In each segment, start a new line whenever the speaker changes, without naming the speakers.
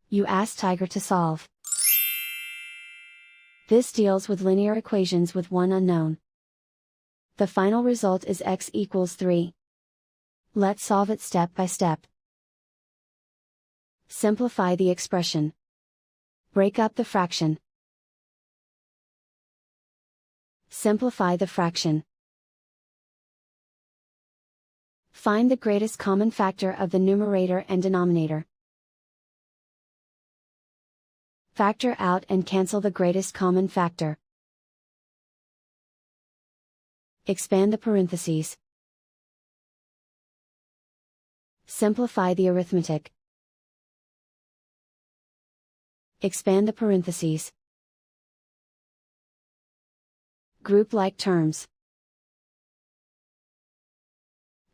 You ask Tiger to solve. This deals with linear equations with one unknown. The final result is x equals 3. Let's solve it step by step. Simplify the expression. Break up the fraction. Simplify the fraction. Find the greatest common factor of the numerator and denominator. Factor out and cancel the greatest common factor. Expand the parentheses. Simplify the arithmetic. Expand the parentheses. Group like terms.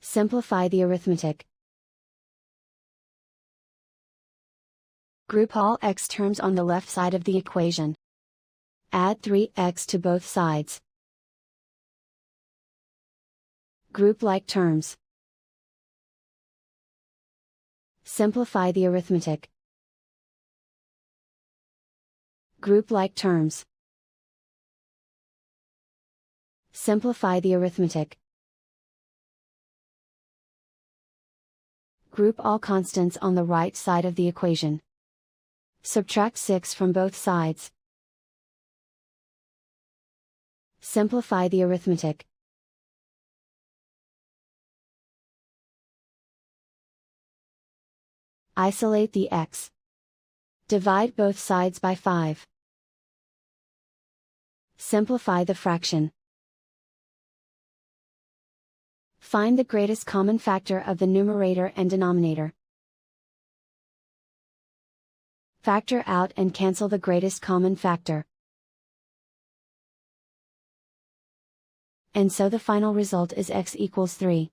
Simplify the arithmetic. Group all x terms on the left side of the equation. Add 3x to both sides. Group like terms. Simplify the arithmetic. Group like terms. Simplify the arithmetic. Group all constants on the right side of the equation. Subtract 6 from both sides. Simplify the arithmetic. Isolate the x. Divide both sides by 5. Simplify the fraction. Find the greatest common factor of the numerator and denominator. Factor out and cancel the greatest common factor. And so the final result is x equals 3.